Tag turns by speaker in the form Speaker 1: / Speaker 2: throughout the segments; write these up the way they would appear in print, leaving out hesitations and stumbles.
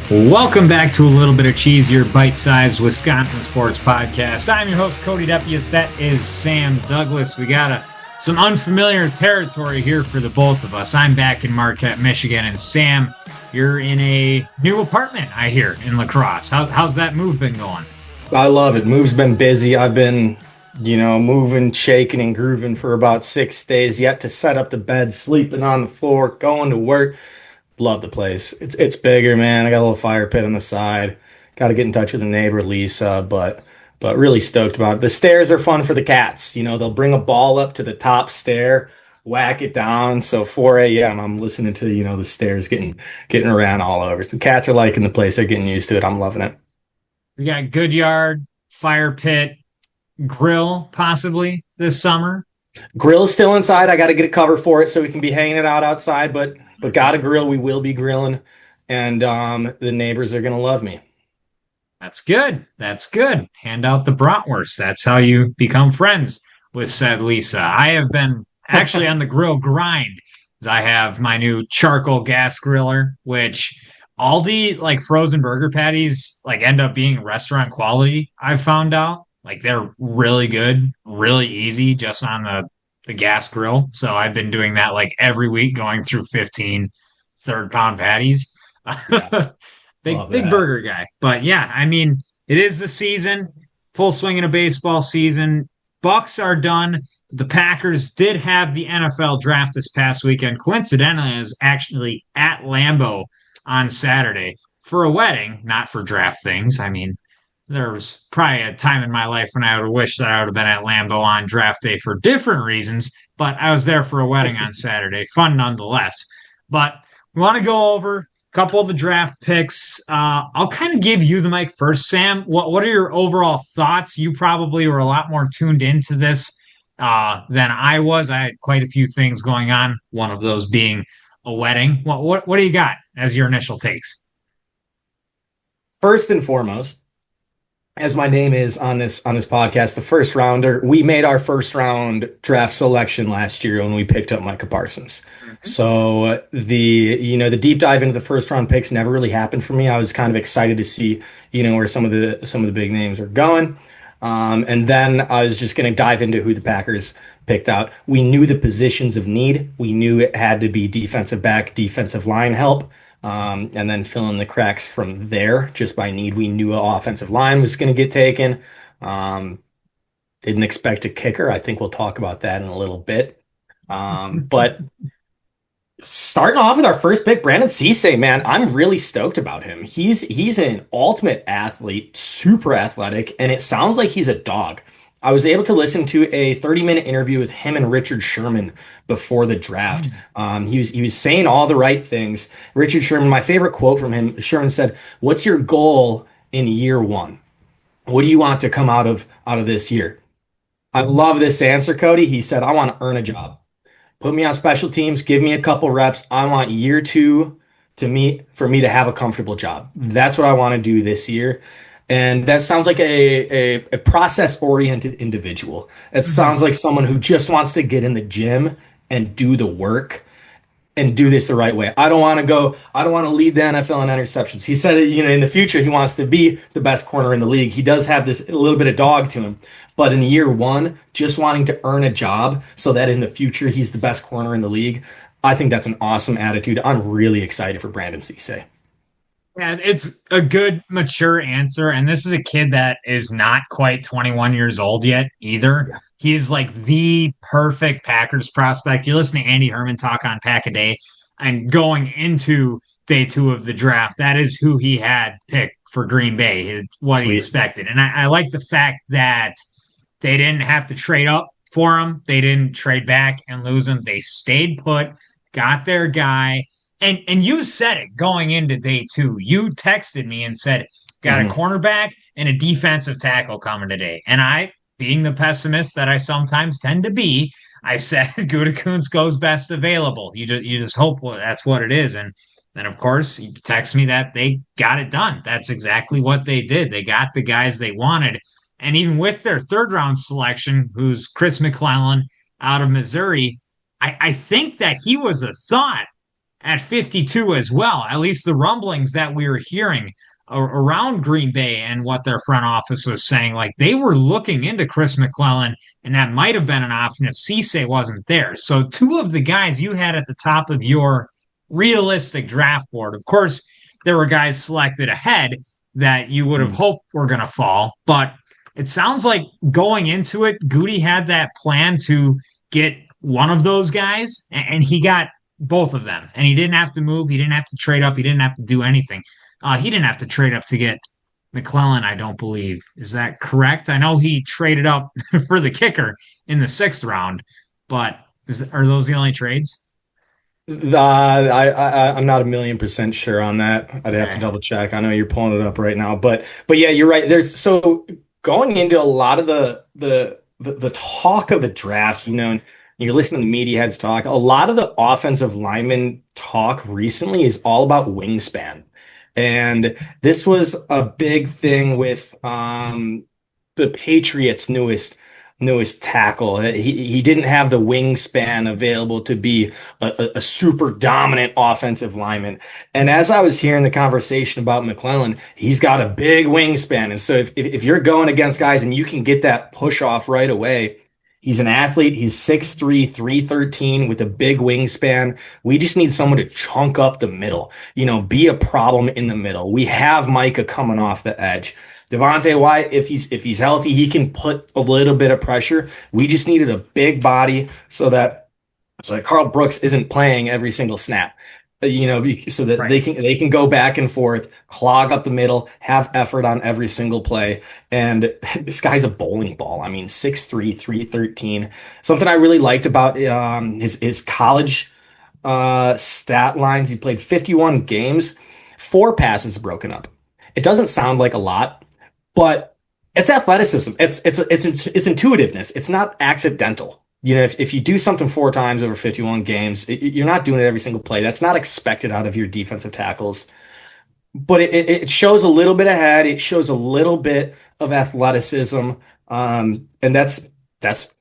Speaker 1: Welcome back to A Little Bit of Cheese, your bite-sized Wisconsin sports podcast. I'm your host, Cody Depus. That is Sam Douglas. We got some unfamiliar territory here for the both of us. I'm back in Marquette, Michigan, and Sam, you're in a new apartment, I hear, in La Crosse. How's that move been going?
Speaker 2: I love it. Move's been busy. I've been, moving, shaking, and grooving for about 6 days yet to set up the bed, sleeping on the floor, going to work. Love the place. It's bigger, man. I got a little fire pit on the side. Got to get in touch with the neighbor, Lisa, but really stoked about it. The stairs are fun for the cats. They'll bring a ball up to the top stair, whack it down. So 4 a.m. I'm listening to, the stairs getting around all over. So the cats are liking the place. They're getting used to it. I'm loving it.
Speaker 1: We got good yard, fire pit, grill possibly this summer.
Speaker 2: Grill's still inside. I got to get a cover for it so we can be hanging it out outside, but got a grill. We will be grilling, and the neighbors are gonna love me.
Speaker 1: That's good. That's good. Hand out the bratwurst. That's how you become friends with said Lisa. I have been actually on the grill grind. I have my new charcoal gas griller, which Aldi like frozen burger patties like end up being restaurant quality. I've found out like they're really good, really easy just on the gas grill. So I've been doing that like every week, going through 15 third-pound patties.
Speaker 2: Yeah,
Speaker 1: Big burger guy. But yeah, I mean, it is the season, full swing in a baseball season. Bucks are done. The Packers did have the NFL draft this past weekend. Coincidentally, is actually at Lambeau on Saturday for a wedding, not for draft things. I mean, there was probably a time in my life when I would wish that I would have been at Lambeau on draft day for different reasons, but I was there for a wedding on Saturday. Fun nonetheless. But we want to go over a couple of the draft picks. I'll kind of give you the mic first, Sam. What are your overall thoughts? You probably were a lot more tuned into this than I was. I had quite a few things going on, one of those being a wedding. What do you got as your initial takes?
Speaker 2: First and foremost, as my name is on this podcast, the first rounder, we made our first round draft selection last year when we picked up Micah Parsons. Mm-hmm. So the deep dive into the first round picks never really happened for me. I was kind of excited to see, where some of the big names are going. And then I was just going to dive into who the Packers picked out. We knew the positions of need. We knew it had to be defensive back, defensive line help. And then fill in the cracks from there just by need. We knew an offensive line was going to get taken. Didn't expect a kicker. I think we'll talk about that in a little bit. But starting off with our first pick, Brandon Cisse, man, I'm really stoked about him. He's an ultimate athlete, super athletic, and it sounds like he's a dog. I was able to listen to a 30-minute interview with him and Richard Sherman before the draft. He was saying all the right things. Richard Sherman, my favorite quote from him, Sherman said, "What's your goal in year one? What do you want to come out of this year?" I love this answer, Cody. He said, "I want to earn a job. Put me on special teams, give me a couple reps. I want year two for me to have a comfortable job. That's what I want to do this year." And that sounds like a process-oriented individual. It sounds like someone who just wants to get in the gym and do the work and do this the right way. I don't want to lead the NFL in interceptions. He said, in the future, he wants to be the best corner in the league. He does have a little bit of dog to him. But in year one, just wanting to earn a job so that in the future, he's the best corner in the league. I think that's an awesome attitude. I'm really excited for Brandon Cisse.
Speaker 1: Yeah, it's a good, mature answer. And this is a kid that is not quite 21 years old yet either. Yeah. He's like the perfect Packers prospect. You listen to Andy Herman talk on Pack a Day, and going into day two of the draft, that is who he had picked for Green Bay, what Sweet. He expected. And I like the fact that they didn't have to trade up for him. They didn't trade back and lose him. They stayed put, got their guy. And you said it going into day two. You texted me and said, got a cornerback and a defensive tackle coming today. And I, being the pessimist that I sometimes tend to be, I said Gutey goes best available. You just hope that's what it is. And then, of course, you text me that they got it done. That's exactly what they did. They got the guys they wanted. And even with their third-round selection, who's Chris McClellan out of Missouri, I think that he was a thought at 52 as well. At least the rumblings that we were hearing around Green Bay and what their front office was saying, like they were looking into Chris McClellan, and that might have been an option if Cisse wasn't there. So two of the guys you had at the top of your realistic draft board, of course, there were guys selected ahead that you would have hoped were going to fall, but it sounds like going into it, Gutey had that plan to get one of those guys, and he got both of them. And he didn't have to move. He didn't have to trade up. He didn't have to do anything. He didn't have to trade up to get McClellan, I don't believe. Is that correct? I know he traded up for the kicker in the 6th round, but are those the only trades?
Speaker 2: I'm not 1,000,000% sure on that. I'd have to
Speaker 1: Okay.
Speaker 2: double check. I know you're pulling it up right now, but yeah, you're right. There's so going into a lot of the talk of the draft, and you're listening to media heads talk. A lot of the offensive lineman talk recently is all about wingspan, and this was a big thing with the Patriots' newest tackle. He didn't have the wingspan available to be a super dominant offensive lineman. And as I was hearing the conversation about McClellan, he's got a big wingspan. And so if you're going against guys and you can get that push off right away, he's an athlete. He's 6'3", 313 with a big wingspan. We just need someone to chunk up the middle, be a problem in the middle. We have Micah coming off the edge. Devontae Wyatt, if he's healthy, he can put a little bit of pressure. We just needed a big body so that Carl Brooks isn't playing every single snap. So that
Speaker 1: Right.
Speaker 2: they can go back and forth, clog up the middle, have effort on every single play. And this guy's a bowling ball. I mean, 6'3", 313. Something I really liked about his college stat lines. He played 51 games, 4 passes broken up. It doesn't sound like a lot, but it's athleticism. It's intuitiveness. It's not accidental. If you do something 4 times over 51 games, you're not doing it every single play. That's not expected out of your defensive tackles. But it shows a little bit of head. It shows a little bit of athleticism. And that's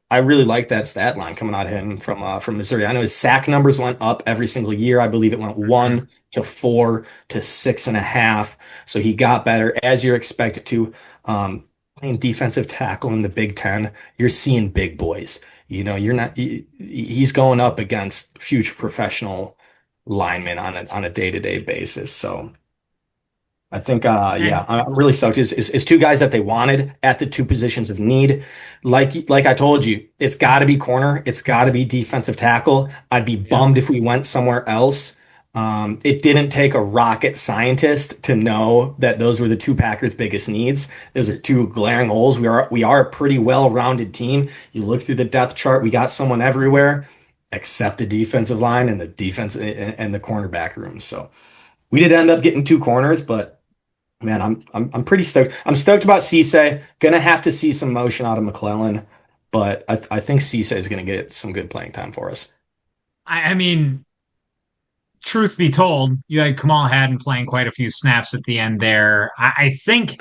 Speaker 2: I really like that stat line coming out of him from Missouri. I know his sack numbers went up every single year. I believe it went
Speaker 1: Mhm.
Speaker 2: 1 to 4 to 6.5. So he got better as you're expected to. Playing defensive tackle in the Big Ten, you're seeing big boys. You're not. He's going up against future professional linemen on a day-to-day basis. So I think, yeah,
Speaker 1: And
Speaker 2: I'm really stoked. It's 2 guys that they wanted at the 2 positions of need. Like I told you, it's got to be corner. It's got to be defensive tackle. I'd be
Speaker 1: yeah.
Speaker 2: bummed if we went somewhere else. It didn't take a rocket scientist to know that those were the 2 Packers' biggest needs. Those are 2 glaring holes. We are a pretty well-rounded team. You look through the depth chart, we got someone everywhere except the defensive line and the defense and the cornerback room. So we did end up getting 2 corners, but man, I'm pretty stoked. I'm stoked about Cisse. Gonna have to see some motion out of McClellan, but I think Cisse is gonna get some good playing time for us.
Speaker 1: I mean, truth be told, you had Kamal Hadden playing quite a few snaps at the end there. I think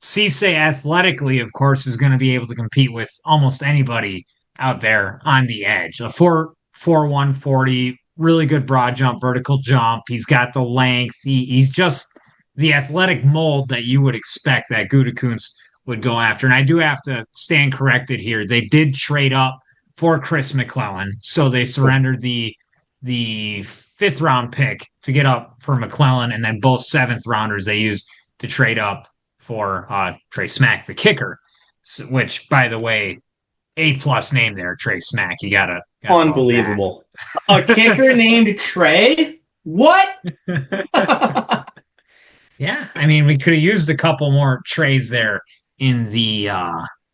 Speaker 1: Cisse athletically, of course, is going to be able to compete with almost anybody out there on the edge. A 4.41 40, really good broad jump, vertical jump. He's got the length. He's just the athletic mold that you would expect that Gutekunst would go after. And I do have to stand corrected here. They did trade up for Chris McClellan, so they surrendered the 5th round pick to get up for McClellan, and then both 7th rounders they used to trade up for Trey Smack, the kicker, which, by the way, A+ name there, Trey Smack. You gotta love
Speaker 2: Unbelievable. A kicker named Trey? What?
Speaker 1: that. Yeah, I mean, we could have used a couple more trades there in the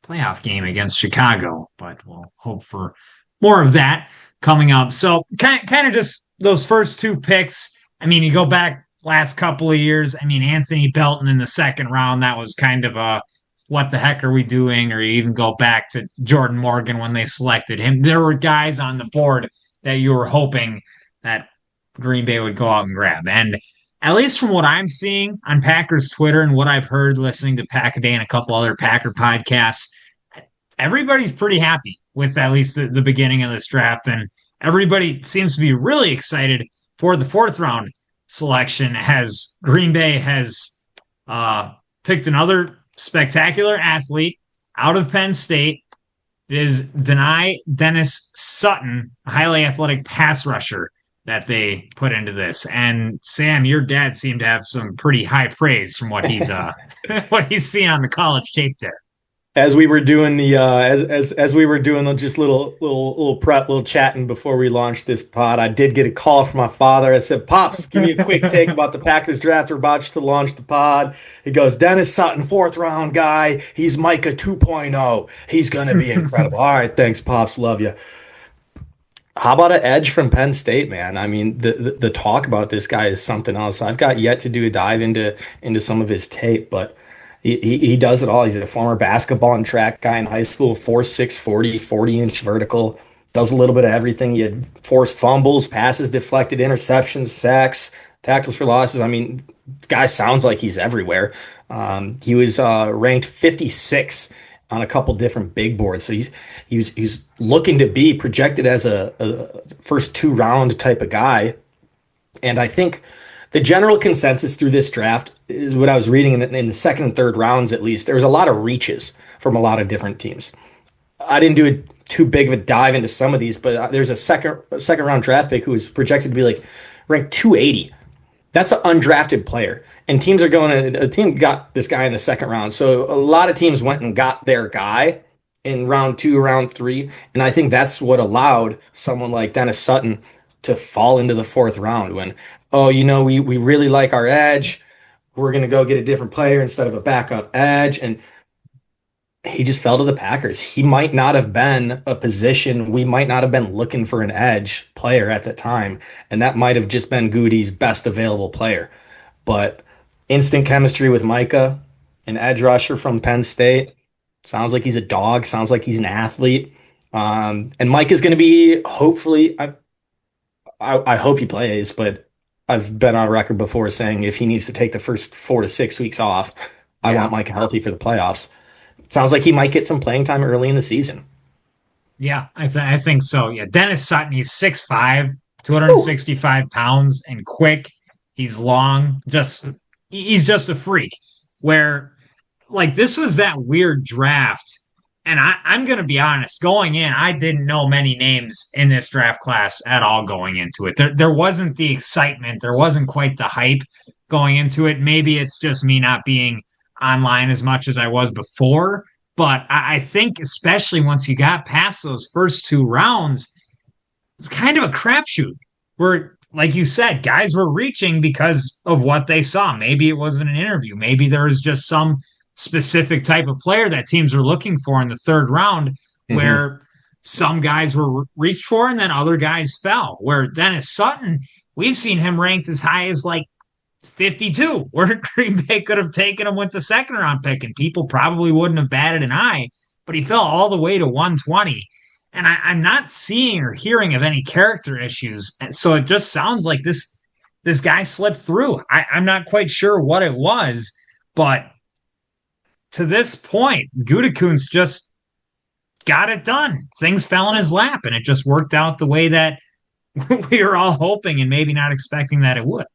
Speaker 1: playoff game against Chicago, but we'll hope for more of that coming up. So, kind of just those first 2 picks. I mean, you go back last couple of years. I mean, Anthony Belton in the 2nd round, that was kind of a what the heck are we doing? Or you even go back to Jordan Morgan when they selected him. There were guys on the board that you were hoping that Green Bay would go out and grab. And at least from what I'm seeing on Packers Twitter and what I've heard listening to Pack a Day and a couple other Packer podcasts, everybody's pretty happy with at least the beginning of this draft. And everybody seems to be really excited for the fourth round selection, has Green Bay has picked another spectacular athlete out of Penn State. It is Dennis Sutton, a highly athletic pass rusher that they put into this. And Sam, your dad seemed to have some pretty high praise from what he's what he's seen on the college tape there.
Speaker 2: As we were doing the as we were doing the just little prep, little chatting before we launched this pod, I did get a call from my father. I said, "Pops, give me a quick take about the Packers draft. We're about to launch the pod." He goes, "Dennis Sutton, fourth round guy. He's Micah 2.0. He's gonna be incredible." All right, thanks, Pops. Love you. How about an edge from Penn State, man? I mean, the talk about this guy is something else. I've got yet to do a dive into some of his tape, but he does it all. He's a former basketball and track guy in high school, 4'6", 40-inch vertical, does a little bit of everything. He had forced fumbles, passes deflected, interceptions, sacks, tackles for losses. I mean, this guy sounds like he's everywhere. He was ranked 56 on a couple different big boards. So he's looking to be projected as a first two round type of guy. And I think the general consensus through this draft is what I was reading in the second and third rounds, at least. There was a lot of reaches from a lot of different teams. I didn't do too big of a dive into some of these, but there's a second round draft pick who was projected to be like ranked 280. That's an undrafted player. And teams are going a team got this guy in the second round. So a lot of teams went and got their guy in round 2, round 3. And I think that's what allowed someone like Dennis Sutton to fall into the fourth round when, oh, we really like our edge. We're going to go get a different player instead of a backup edge. And he just fell to the Packers. He might not have been a position. We might not have been looking for an edge player at the time. And that might have just been Gutey's best available player. But instant chemistry with Micah, an edge rusher from Penn State. Sounds like he's a dog. Sounds like he's an athlete. And Mike is going to be, hopefully, I hope he plays, but I've been on record before saying if he needs to take the first 4 to 6 weeks off, I want Mike healthy for the playoffs. Sounds like he might get some playing time early in the season.
Speaker 1: Yeah, I think so. Yeah, Dennis Sutton, he's 6'5", 265 pounds, and quick. He's long. He's just a freak. Where, like, this was that weird draft. And I'm going to be honest, going in, I didn't know many names in this draft class at all going into it. There wasn't the excitement. There wasn't quite the hype going into it. Maybe it's just me not being online as much as I was before. But I think especially once you got past those first 2 rounds, it's kind of a crapshoot where, like you said, guys were reaching because of what they saw. Maybe it wasn't an interview. Maybe there was just some specific type of player that teams were looking for in the third round where some guys were reached for and then other guys fell. Where Dennis Sutton, we've seen him ranked as high as like 52, where Green Bay could have taken him with the second round pick and people probably wouldn't have batted an eye, but he fell all the way to 120. And I'm not seeing or hearing of any character issues. And so it just sounds like this guy slipped through. I'm not quite sure what it was, but to this point, Gutekunst just got it done. Things fell in his lap, and it just worked out the way that we were all hoping and maybe not expecting that it would.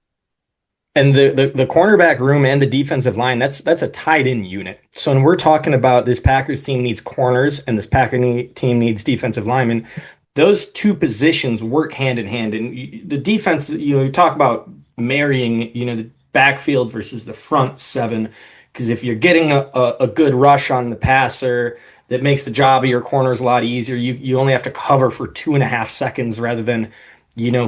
Speaker 2: And the cornerback room and the defensive line, that's a tied-in unit. So when we're talking about this Packers team needs corners and this Packers team needs defensive linemen, those two positions work hand in hand. And the defense, you talk about marrying, the backfield versus the front seven. Because if you're getting a good rush on the passer, that makes the job of your corners a lot easier. You only have to cover for 2.5 seconds rather than,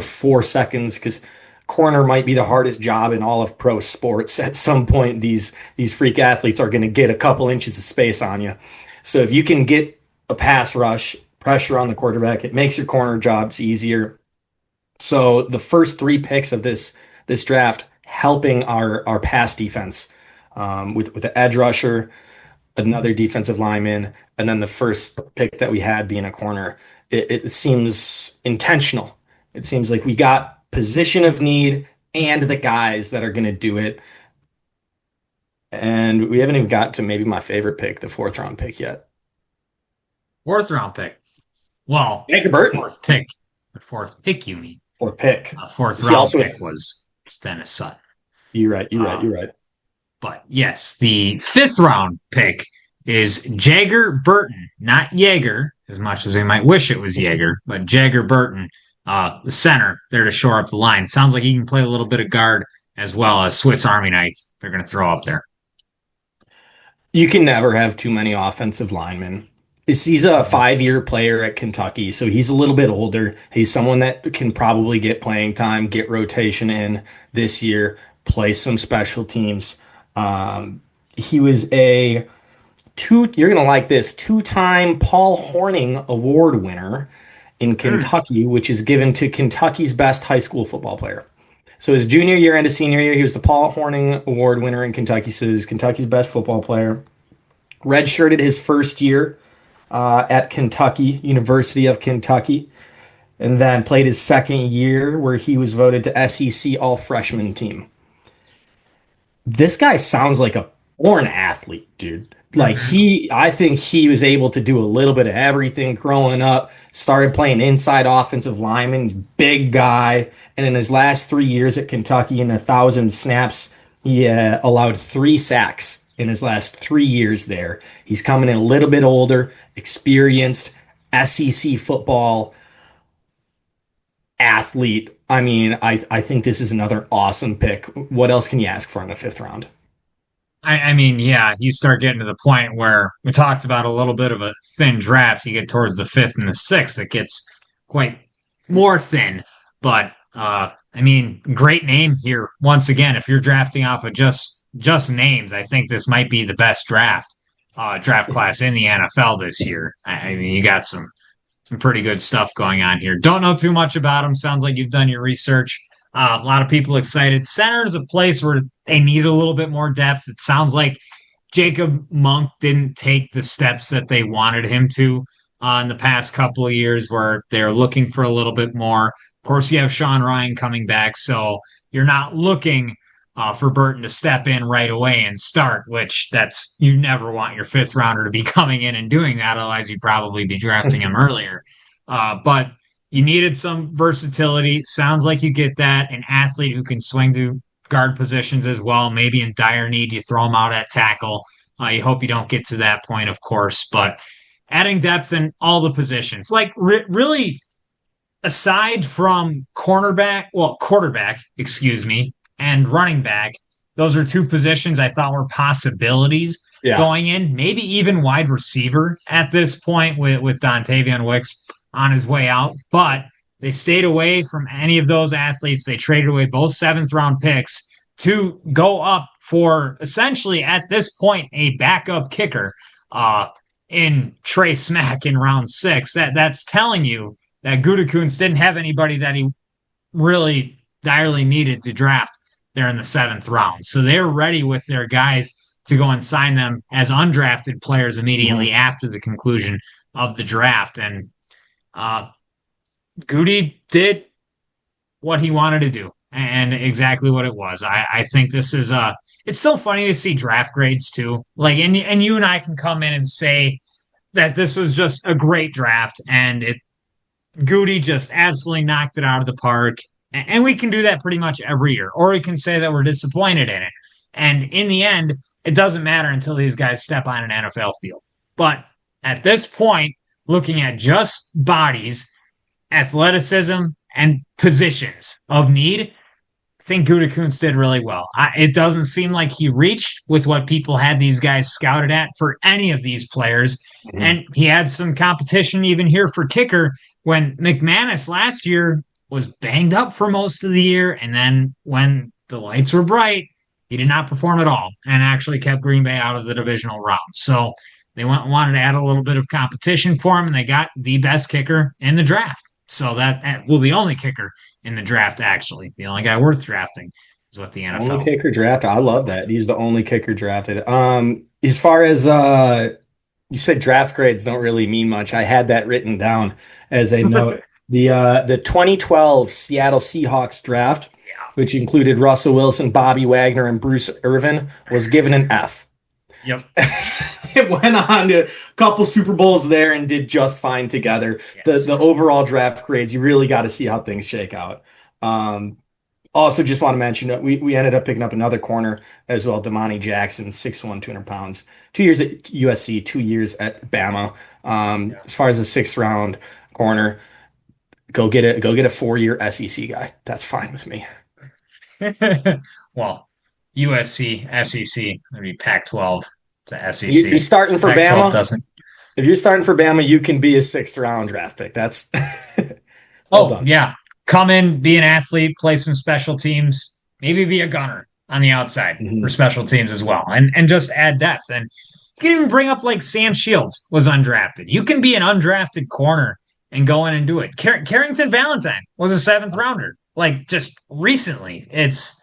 Speaker 2: 4 seconds, because corner might be the hardest job in all of pro sports. At some point, these freak athletes are going to get a couple inches of space on you. So if you can get a pass rush, pressure on the quarterback, it makes your corner jobs easier. So the first 3 picks of this draft helping our pass defense. With the edge rusher, another defensive lineman, and then the first pick that we had being a corner. It seems intentional. It seems like we got position of need and the guys that are going to do it. And we haven't even got to maybe my favorite pick, the 4th round pick yet.
Speaker 1: 4th round pick. Well,
Speaker 2: Jacob Burton.
Speaker 1: Fourth pick. The 4th pick, you mean?
Speaker 2: Fourth pick.
Speaker 1: Fourth
Speaker 2: Is he
Speaker 1: round
Speaker 2: also
Speaker 1: pick was Dennis Sutton.
Speaker 2: You're right. You're right.
Speaker 1: Uh,
Speaker 2: You're right.
Speaker 1: but yes, the fifth round pick is Jagger Burton, not Jaeger, as much as we might wish it was Jaeger, but Jagger Burton, the center, there to shore up the line. Sounds like he can play a little bit of guard as well as Swiss Army knife. They're going to throw up there.
Speaker 2: You can never have too many offensive linemen. He's a 5-year player at Kentucky, so he's a little bit older. He's someone that can probably get playing time, get rotation in this year, play some special teams. He was you're going to like this, 2-time Paul Hornung Award winner in Kentucky, which is given to Kentucky's best high school football player. So his junior year and his senior year, he was the Paul Hornung Award winner in Kentucky. So he's Kentucky's best football player. Redshirted his first year at Kentucky, University of Kentucky, and then played his second year where he was voted to SEC All Freshman Team. This guy sounds like a born athlete, dude. Like I think he was able to do a little bit of everything growing up. Started playing inside offensive lineman, big guy, and in his last 3 years at Kentucky, in 1,000 snaps, he allowed 3 sacks in his last 3 years there. He's coming in a little bit older, experienced SEC football athlete. I mean, I think this is another awesome pick. What else can you ask for in the 5th round?
Speaker 1: I mean, yeah, you start getting to the point where we talked about a little bit of a thin draft. You get towards the 5th and the 6th, it gets quite more thin. But I mean, great name here. Once again, if you're drafting off of just names, I think this might be the best draft class in the NFL this year. I mean, you got some pretty good stuff going on here. Don't know too much about him. Sounds like you've done your research. A lot of people excited. Center is a place where they need a little bit more depth. It sounds like Jacob Monk didn't take the steps that they wanted him to in the past couple of years, where they're looking for a little bit more. Of course, you have Sean Ryan coming back, so you're not looking for Burton to step in right away and start, which you never want your 5th rounder to be coming in and doing that. Otherwise, you'd probably be drafting him earlier. But you needed some versatility. Sounds like you get that. An athlete who can swing to guard positions as well. Maybe in dire need, you throw him out at tackle. You hope you don't get to that point, of course, but adding depth in all the positions. Like, really, aside from quarterback, excuse me, and running back, those are 2 positions I thought were possibilities going in. Maybe even wide receiver at this point with Dontavian Wicks on his way out. But they stayed away from any of those athletes. They traded away both 7th round picks to go up for essentially, at this point, a backup kicker in Trey Smack in round 6. That's telling you that Gutey didn't have anybody that he really direly needed to draft there in the 7th round. So they're ready with their guys to go and sign them as undrafted players immediately after the conclusion of the draft. And Gutey did what he wanted to do and exactly what it was. I think this is it's so funny to see draft grades too. Like, and you and I can come in and say that this was just a great draft and Gutey just absolutely knocked it out of the park. And we can do that pretty much every year. Or we can say that we're disappointed in it. And in the end, it doesn't matter until these guys step on an NFL field. But at this point, looking at just bodies, athleticism, and positions of need, I think Gutey did really well. It doesn't seem like he reached with what people had these guys scouted at for any of these players. Mm-hmm. And he had some competition even here for kicker when McManus last year was banged up for most of the year. And then when the lights were bright, he did not perform at all and actually kept Green Bay out of the divisional round. So they wanted to add a little bit of competition for him, and they got the best kicker in the draft. So the only kicker in the draft, actually. The only guy worth drafting is what the NFL.
Speaker 2: Only kicker drafted. I love that. He's the only kicker drafted. As far as you said, draft grades don't really mean much. I had that written down as a note. The 2012 Seattle Seahawks draft, which included Russell Wilson, Bobby Wagner, and Bruce Irvin, was given an F.
Speaker 1: Yep.
Speaker 2: It went on to a couple Super Bowls there and did just fine together. The
Speaker 1: Yes.
Speaker 2: overall draft grades, you really got to see how things shake out. Um, Also, just want to mention that we ended up picking up another corner as well, Damani Jackson, 6'1", 200 pounds. 2 years at USC, 2 years at Bama.
Speaker 1: Yeah.
Speaker 2: As far as the sixth round corner, go get a 4-year SEC guy. That's fine with me.
Speaker 1: Well, USC, SEC, maybe Pac-12 to
Speaker 2: You're
Speaker 1: SEC.
Speaker 2: starting for
Speaker 1: Pac-12
Speaker 2: Bama.
Speaker 1: doesn't.
Speaker 2: If you're starting for Bama, you can be a sixth round draft pick. That's well
Speaker 1: Oh,
Speaker 2: done.
Speaker 1: yeah. Come in, be an athlete, play some special teams, maybe be a gunner on the outside for
Speaker 2: Mhm.
Speaker 1: special teams as well, and just add depth. And you can even bring up like Sam Shields was undrafted. You can be an undrafted corner and go in and do it. Carrington Valentine was a seventh rounder, like just recently. It's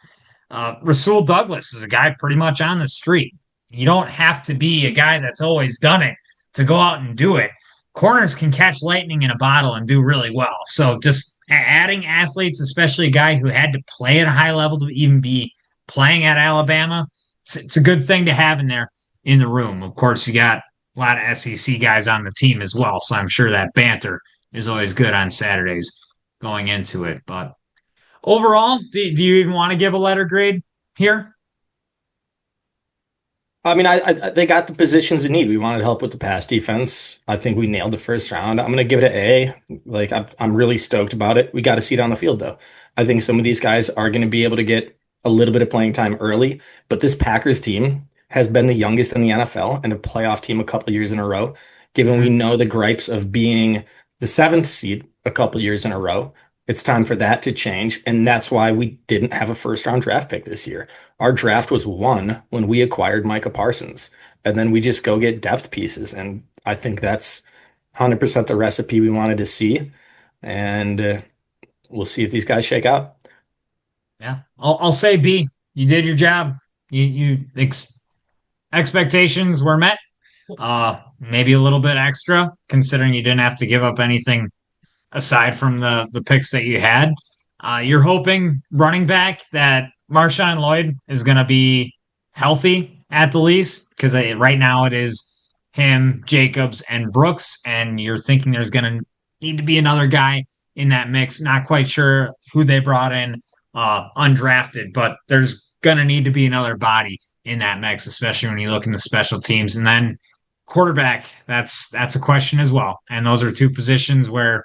Speaker 1: Rasul Douglas is a guy pretty much on the street. You don't have to be a guy that's always done it to go out and do it. Corners can catch lightning in a bottle and do really well. So just adding athletes, especially a guy who had to play at a high level to even be playing at Alabama, it's a good thing to have in there in the room. Of course, you got a lot of SEC guys on the team as well, so I'm sure that banter is always good on Saturdays going into it. But overall, do you even want to give a letter grade here?
Speaker 2: I mean, they got the positions they need. We wanted help with the pass defense. I think we nailed the first round. I'm going to give it an A. Like I'm really stoked about it. We got to see it on the field though. I think some of these guys are going to be able to get a little bit of playing time early, but this Packers team has been the youngest in the NFL and a playoff team a couple years in a row. Given we
Speaker 1: Mm-hmm.
Speaker 2: know the gripes of being the seventh seed a couple years in a row, it's time for that to change, and that's why we didn't have a first round draft pick this year. Our draft was won when we acquired Micah Parsons, and then we just go get depth pieces. And I think that's 100% the recipe we wanted to see. And we'll see if these guys shake out.
Speaker 1: Yeah, I'll say B. You did your job. Expectations were met. Maybe a little bit extra, considering you didn't have to give up anything aside from the picks that you had. You're hoping running back that Marshawn Lloyd is going to be healthy at the least, because right now it is him, Jacobs, and Brooks, and you're thinking there's going to need to be another guy in that mix. Not quite sure who they brought in undrafted, but there's going to need to be another body in that mix, especially when you look in the special teams. And then quarterback, that's a question as well. And those are two positions where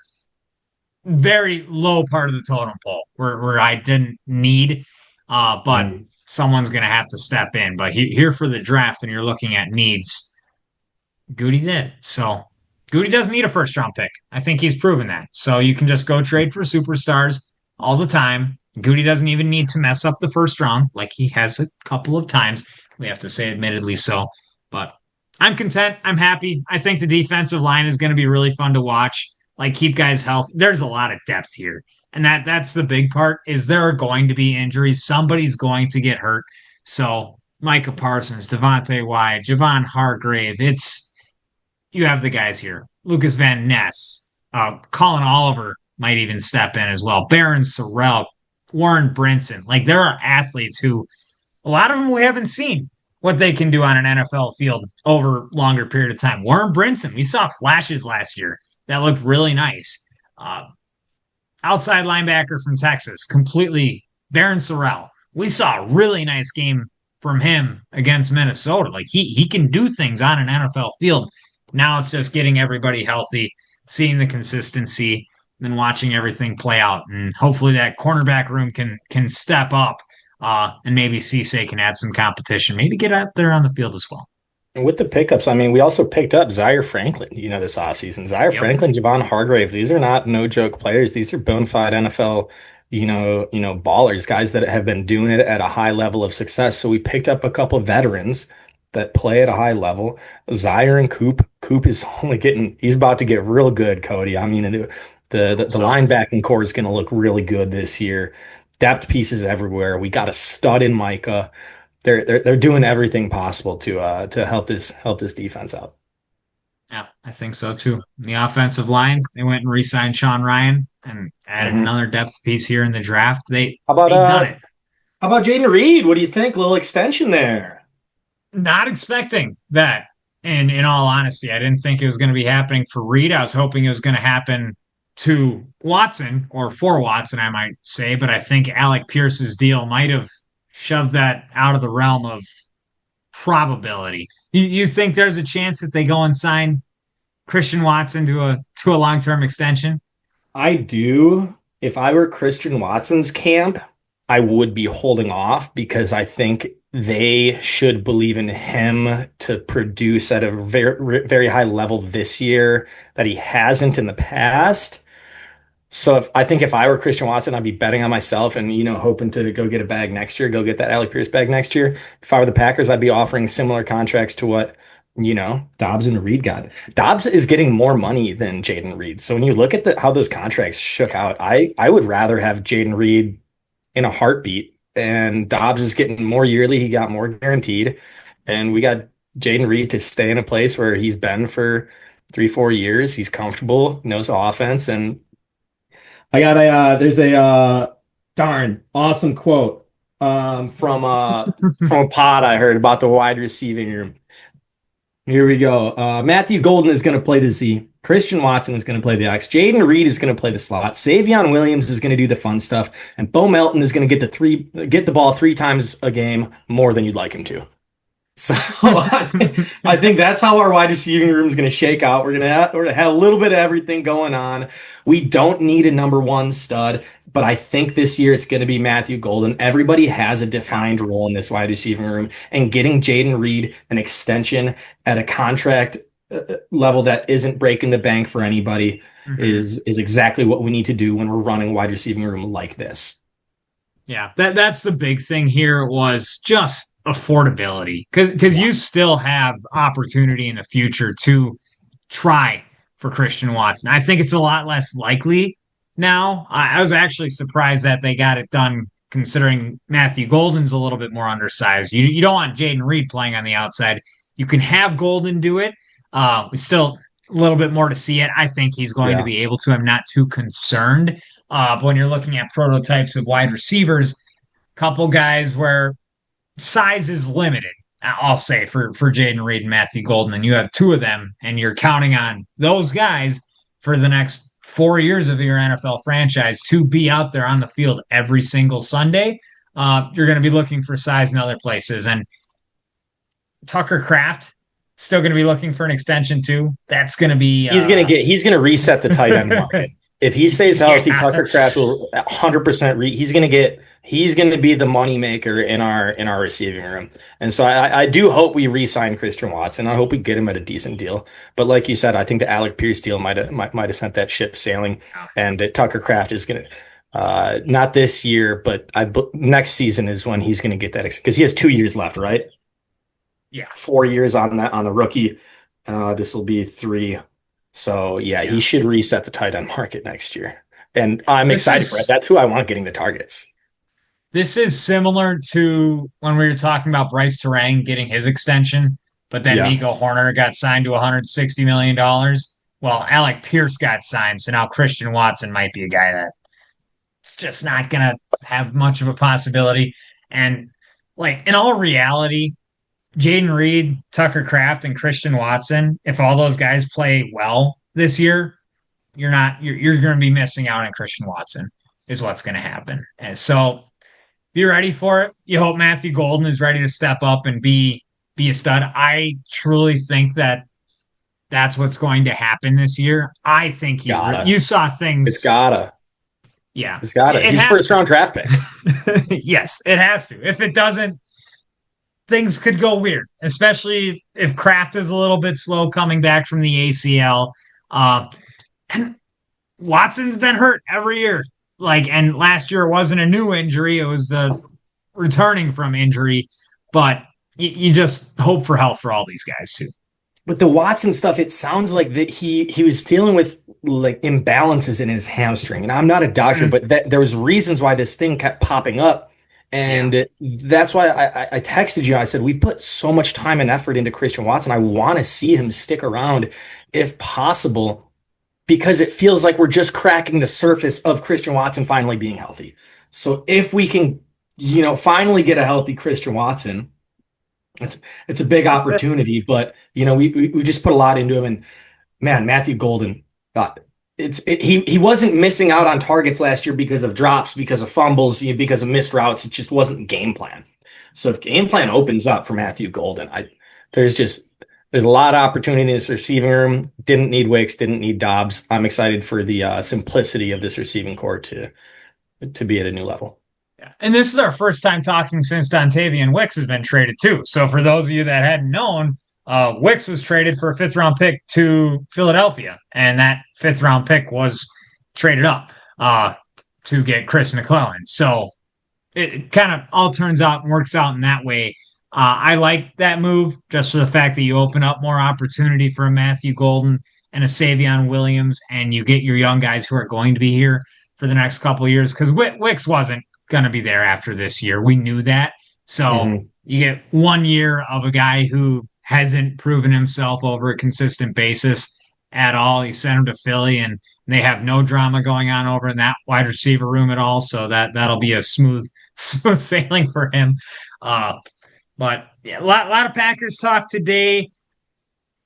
Speaker 1: very low part of the totem pole where I didn't need, but
Speaker 2: Mm.
Speaker 1: someone's going to have to step in. But here for the draft, and you're looking at needs, Gutey did. So Gutey doesn't need a first round pick. I think he's proven that. So you can just go trade for superstars all the time. Gutey doesn't even need to mess up the first round like he has a couple of times. We have to say, admittedly so. But I'm content. I'm happy. I think the defensive line is going to be really fun to watch. Like keep guys healthy. There's a lot of depth here. And that's the big part is there are going to be injuries. Somebody's going to get hurt. So Micah Parsons, Devontae Wyatt, Javon Hargrave. You have the guys here. Lucas Van Ness, Colin Oliver might even step in as well. Baron Sorrell, Warren Brinson. Like there are athletes who a lot of them we haven't seen what they can do on an NFL field over longer period of time. Warren Brinson, we saw flashes last year that looked really nice. Uh, Outside linebacker from Texas, completely Baron Sorrell. We saw a really nice game from him against Minnesota. Like he can do things on an NFL field. Now it's just getting everybody healthy, seeing the consistency, and watching everything play out. And hopefully that cornerback room can step up and maybe Cisse can add some competition. Maybe get out there on the field as well.
Speaker 2: And with the pickups, I mean, we also picked up Zaire Franklin, this offseason. Zaire
Speaker 1: Yep.
Speaker 2: Franklin, Javon Hargrave, these are not no joke players. These are bona fide NFL, ballers, guys that have been doing it at a high level of success. So we picked up a couple of veterans that play at a high level. Zaire and Coop. Coop is he's about to get real good, Cody. I mean, the linebacking core is going to look really good this year. Depth pieces everywhere. We got a stud in Micah. They're doing everything possible to help this defense out.
Speaker 1: Yeah, I think so too. The offensive line, they went and re-signed Sean Ryan and added
Speaker 2: Mhm.
Speaker 1: another depth piece here in the draft.
Speaker 2: How about
Speaker 1: They've done it.
Speaker 2: how about Jaden Reed? What do you think? A little extension there.
Speaker 1: Not expecting that. And in all honesty, I didn't think it was going to be happening for Reed. I was hoping it was going to happen to Watson or for Watson, I might say. But I think Alec Pierce's deal might have shoved that out of the realm of probability. You think there's a chance that they go and sign Christian Watson to a long term extension?
Speaker 2: I do. If I were Christian Watson's camp, I would be holding off because I think they should believe in him to produce at a very, very high level this year that he hasn't in the past. So I think if I were Christian Watson, I'd be betting on myself and hoping to go get a bag next year, go get that Alec Pierce bag next year. If I were the Packers, I'd be offering similar contracts to what Dobbs and Reed got. Dobbs is getting more money than Jaden Reed. So when you look at how those contracts shook out, I would rather have Jaden Reed in a heartbeat. And Dobbs is getting more yearly. He got more guaranteed. And we got Jaden Reed to stay in a place where he's been for 3-4 years. He's comfortable, knows the offense, and I got there's a darn awesome quote from a pod I heard about the wide receiving room. Here we go. Matthew Golden is going to play the Z. Christian Watson is going to play the X. Jaden Reed is going to play the slot. Savion Williams is going to do the fun stuff, and Bo Melton is going to get the ball 3 times a game more than you'd like him to. So I think that's how our wide receiving room is going to shake out. We're going to have a little bit of everything going on. We don't need a number one stud, but I think this year it's going to be Matthew Golden. Everybody has a defined role in this wide receiving room, and getting Jaden Reed an extension at a contract level that isn't breaking the bank for anybody is exactly what we need to do when we're running a wide receiving room like this.
Speaker 1: Yeah, that's the big thing here was just affordability because you still have opportunity in the future to try for Christian Watson. I think it's a lot less likely now. I was actually surprised that they got it done considering Matthew Golden's a little bit more undersized. You don't want Jaden Reed playing on the outside. You can have Golden do it. We still a little bit more to see it. I think he's going to be able to. I'm not too concerned. But when you're looking at prototypes of wide receivers, couple guys where size is limited, I'll say, for Jaden Reed and Matthew Golden, and you have 2 of them, and you're counting on those guys for the next 4 years of your NFL franchise to be out there on the field every single Sunday. You're going to be looking for size in other places. And Tucker Kraft, still going to be looking for an extension too. That's going to be
Speaker 2: he's going to reset the tight end market. If he stays healthy, Tucker Kraft will 100% he's going to be the moneymaker in our receiving room. And so I do hope we re-sign Christian Watson. I hope we get him at a decent deal. But like you said, I think the Alec Pierce deal might have sent that ship sailing. And Tucker Kraft is going to not this year, but next season is when he's going to get that because he has 2 years left, right?
Speaker 1: Yeah,
Speaker 2: 4 years on the rookie. This will be 3. So yeah, he should reset the tight end market next year. And I'm excited for it. That's who I want getting the targets.
Speaker 1: This is similar to when we were talking about Bryce Terang getting his extension, but then Nico Horner got signed to $160 million. Well, Alec Pierce got signed, so now Christian Watson might be a guy that's just not going to have much of a possibility. And like in all reality, Jaden Reed, Tucker Kraft, and Christian Watson, if all those guys play well this year, you're going to be missing out on Christian Watson is what's going to happen. And so be ready for it. You hope Matthew Golden is ready to step up and be a stud. I truly think that that's what's going to happen this year. I think you saw things.
Speaker 2: It's gotta.
Speaker 1: Yeah.
Speaker 2: It's gotta. He's first round draft pick.
Speaker 1: Yes, it has to. If it doesn't, things could go weird, especially if Kraft is a little bit slow coming back from the ACL. And Watson's been hurt every year. And last year it wasn't a new injury; it was the returning from injury. But you just hope for health for all these guys too.
Speaker 2: But the Watson stuff, it sounds like that he was dealing with like imbalances in his hamstring. And I'm not a doctor, but there was reasons why this thing kept popping up. And that's why I texted you. I said, we've put so much time and effort into Christian Watson. I want to see him stick around if possible, because it feels like we're just cracking the surface of Christian Watson finally being healthy. So if we can, finally get a healthy Christian Watson, it's a big opportunity, but we just put a lot into him, and man, Matthew Golden, uh, he wasn't missing out on targets last year because of drops, because of fumbles, because of missed routes. It just wasn't game plan. So if game plan opens up for Matthew Golden, there's just there's a lot of opportunity in this receiving room. Didn't need Wicks, didn't need Dobbs. I'm excited for the simplicity of this receiving core to be at a new level.
Speaker 1: Yeah. And this is our first time talking since Dontavian Wicks has been traded too. So for those of you that hadn't known, Wicks was traded for a fifth round pick to Philadelphia, and that fifth round pick was traded up to get Chris McClellan. So it kind of all turns out and works out in that way. I like that move just for the fact that you open up more opportunity for a Matthew Golden and a Savion Williams, and you get your young guys who are going to be here for the next couple of years, because Wicks wasn't going to be there after this year. We knew that. So you get 1 year of a guy who hasn't proven himself over a consistent basis at all. You send him to Philly, and they have no drama going on over in that wide receiver room at all. So that'll be a smooth sailing for him. But yeah, a lot of Packers talk today.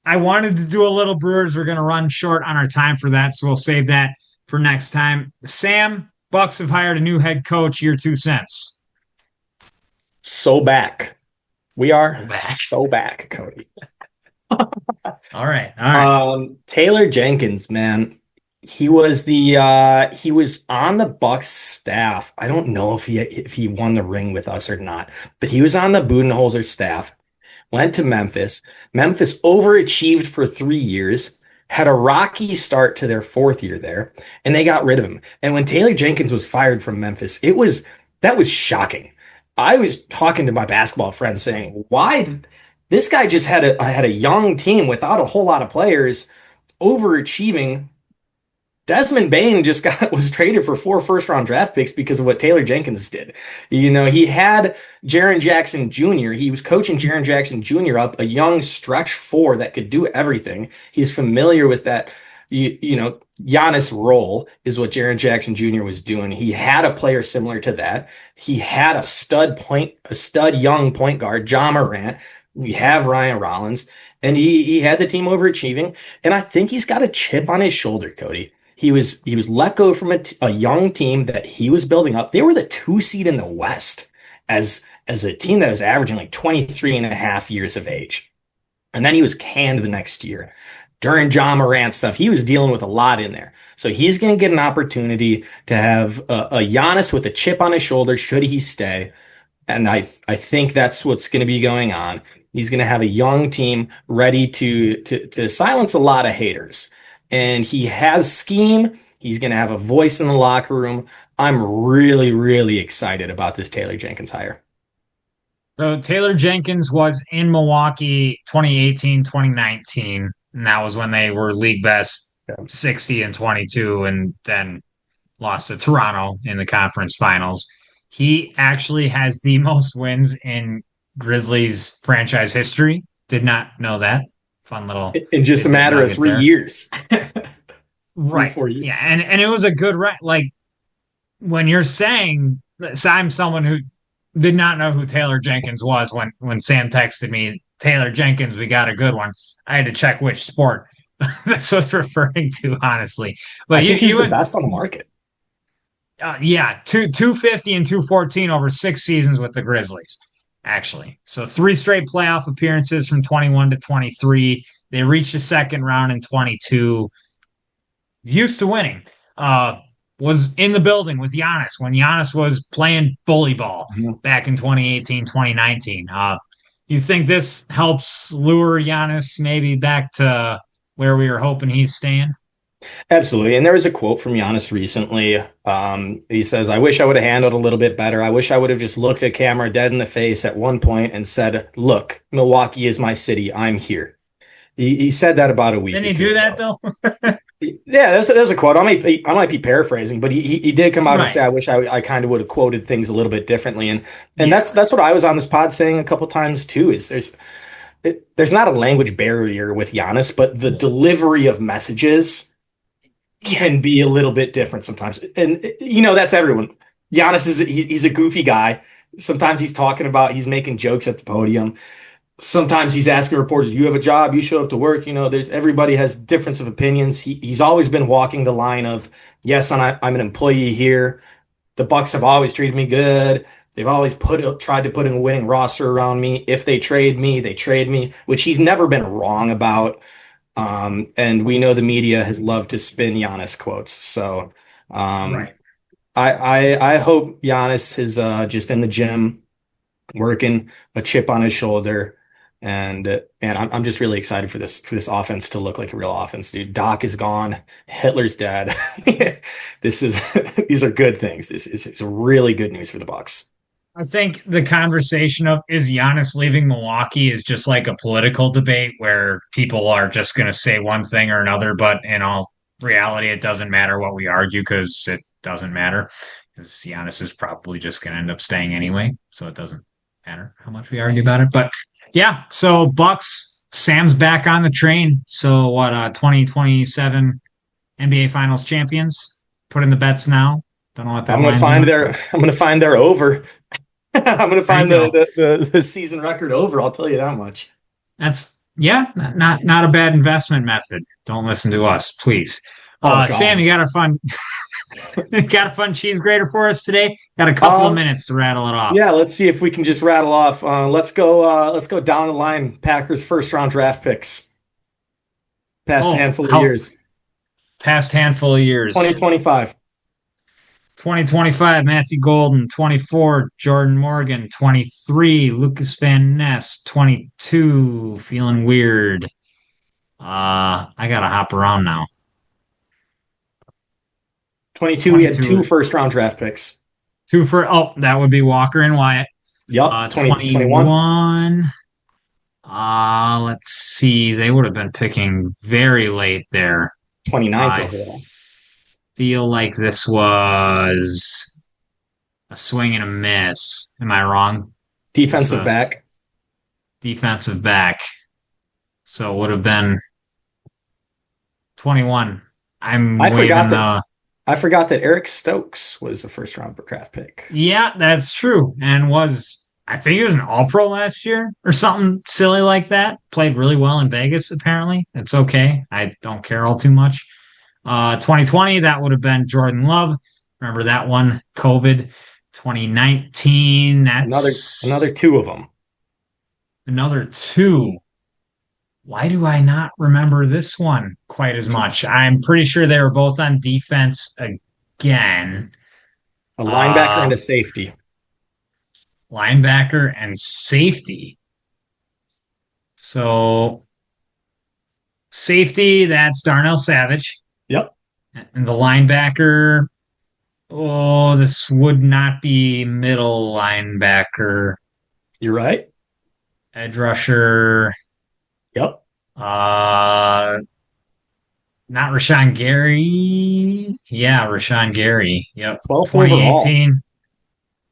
Speaker 1: I wanted to do a little Brewers. We're going to run short on our time for that, so we'll save that for next time. Sam, Bucks have hired a new head coach. Your 2 cents.
Speaker 2: So back. We are so back, Cody.
Speaker 1: All right.
Speaker 2: Taylor Jenkins, man. He was on the Bucks staff. I don't know if he won the ring with us or not, but he was on the Budenholzer staff. Went to Memphis. Memphis overachieved for 3 years, had a rocky start to their 4th year there, and they got rid of him. And when Taylor Jenkins was fired from Memphis, that was shocking. I was talking to my basketball friends saying, why this guy just had a young team without a whole lot of players, overachieving. Desmond Bain was traded for 4 first-round draft picks because of what Taylor Jenkins did. He had Jaren Jackson Jr. He was coaching Jaren Jackson Jr. up, a young stretch 4 that could do everything. He's familiar with that. Giannis role is what Jaren Jackson Jr. was doing. He had a player similar to that. He had a stud young point guard, Ja Morant. We have Ryan Rollins, and he had the team overachieving. And I think he's got a chip on his shoulder, Cody. He was let go from a young team that he was building up. They were the 2 seed in the West as a team that was averaging like 23 and a half years of age. And then he was canned the next year. During Ja Morant stuff, he was dealing with a lot in there. So he's going to get an opportunity to have a Giannis with a chip on his shoulder should he stay. And I think that's what's going to be going on. He's going to have a young team ready to silence a lot of haters. And he has scheme. He's going to have a voice in the locker room. I'm really, really excited about this Taylor Jenkins hire.
Speaker 1: So Taylor Jenkins was in Milwaukee 2018, 2019, and that was when they were league best 60 and 22, and then lost to Toronto in the conference finals. He actually has the most wins in Grizzlies franchise history. Did not know that. Fun little
Speaker 2: in just a matter of 3 years.
Speaker 1: Right.
Speaker 2: 4 years.
Speaker 1: Yeah, and it was a good like when you're saying that, I'm someone who did not know who Taylor Jenkins was when Sam texted me, Taylor Jenkins, we got a good one. I had to check which sport this was referring to, honestly. But
Speaker 2: I think he's the best on the market.
Speaker 1: Yeah, 250 and 214 over 6 seasons with the Grizzlies, actually. So 3 straight playoff appearances from 21 to 23. They reached the second round in 22. Used to winning. Was in the building with Giannis when Giannis was playing bully ball back in 2018, 2019. You think this helps lure Giannis maybe back to where we were hoping he's staying?
Speaker 2: Absolutely. And there was a quote from Giannis recently. He says, I wish I would have handled a little bit better. I wish I would have just looked at camera dead in the face at one point and said, look, Milwaukee is my city. I'm here. He said that about a week
Speaker 1: ago. Didn't he do that, though?
Speaker 2: Yeah, there's a quote. I might be paraphrasing, but he did come out and say, I wish I kind of would have quoted things a little bit differently. And that's what I was on this pod saying a couple times, too, is there's not a language barrier with Giannis, but the delivery of messages can be a little bit different sometimes. And, that's everyone. Giannis he's a goofy guy. Sometimes he's making jokes at the podium. sometimes he's asking reporters, you have a job, you show up to work. Everybody has difference of opinions. He's always been walking the line of, yes, I'm an employee here. The Bucks have always treated me good. They've always tried to put in a winning roster around me. If they trade me, they trade me, which he's never been wrong about. And we know the media has loved to spin Giannis quotes. So
Speaker 1: Right.
Speaker 2: I hope Giannis is just in the gym working, a chip on his shoulder. And I'm just really excited for this offense to look like a real offense, dude. Doc is gone. Hitler's dead. These are good things. It's really good news for the Bucks.
Speaker 1: I think the conversation of is Giannis leaving Milwaukee is just like a political debate where people are just going to say one thing or another, but in all reality, it doesn't matter what we argue because it doesn't matter because Giannis is probably just going to end up staying anyway, so it doesn't matter how much we argue about it. But yeah, so Bucks, Sam's back on the train. So what? 2027 NBA Finals champions. Put in the bets now. Don't know what that.
Speaker 2: I'm gonna find their over. I'm gonna find
Speaker 1: There you
Speaker 2: the season record over. I'll tell you that much.
Speaker 1: That's not a bad investment method. Don't listen to us, please. Sam, you got a fun cheese grater for us today? Got a couple of minutes to rattle it off.
Speaker 2: Yeah, let's see if we can just rattle off. Let's go down the line. Packers first round draft picks. Past handful of years.
Speaker 1: Past handful of years.
Speaker 2: 2025.
Speaker 1: 2025, Matthew Golden. 24, Jordan Morgan. 23, Lucas Van Ness. 22, feeling weird. I gotta hop around now.
Speaker 2: 22, we had 2 first round draft picks.
Speaker 1: That would be Walker and Wyatt.
Speaker 2: Yep.
Speaker 1: 21. Let's see. They would have been picking very late there.
Speaker 2: 29th overall.
Speaker 1: Feel like this was a swing and a miss. Am I wrong?
Speaker 2: Defensive back.
Speaker 1: Defensive back. So it would have been 21.
Speaker 2: I forgot that Eric Stokes was the first round draft pick.
Speaker 1: Yeah, that's true. And I think he was an all-pro last year or something silly like that. Played really well in Vegas, apparently. It's okay. I don't care all too much. 2020, that would have been Jordan Love. Remember that one? COVID. 2019, that's
Speaker 2: another 2 of them.
Speaker 1: Another 2. Why do I not remember this one quite as much? I'm pretty sure they were both on defense again.
Speaker 2: A linebacker and a safety.
Speaker 1: Linebacker and safety. So, safety, that's Darnell Savage.
Speaker 2: Yep.
Speaker 1: And the linebacker, this would not be middle linebacker.
Speaker 2: You're right.
Speaker 1: Edge rusher.
Speaker 2: Yep.
Speaker 1: Not Rashawn Gary. Yeah, Rashawn Gary. Yep. 2018. Overall.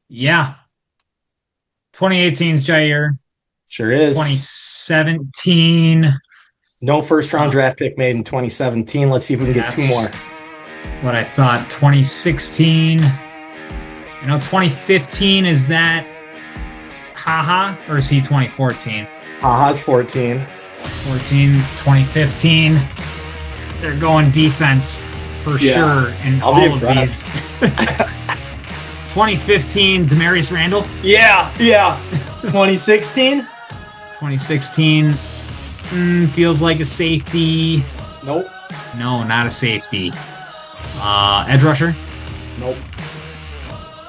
Speaker 1: Yeah. 2018's Jair.
Speaker 2: Sure is.
Speaker 1: 2017.
Speaker 2: No first round draft pick made in 2017. Let's see if we can get 2 more.
Speaker 1: What I thought. 2016. 2015, is that Haha? Or is he 2014?
Speaker 2: Haha's 14.
Speaker 1: 2015. They're going defense for sure in all of these. 2015, Demarius Randall.
Speaker 2: Yeah. 2016.
Speaker 1: 2016 feels like a safety.
Speaker 2: Nope.
Speaker 1: No, not a safety. Edge rusher.
Speaker 2: Nope.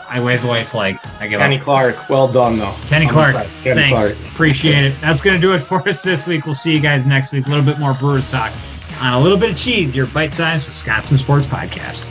Speaker 1: I wave the white flag. I give
Speaker 2: Kenny
Speaker 1: up.
Speaker 2: Clark. Well done, though.
Speaker 1: Kenny Clark. Thanks. Appreciate it. That's going to do it for us this week. We'll see you guys next week. A little bit more Brewers talk on A Little Bit of Cheese, your bite-sized Wisconsin sports podcast.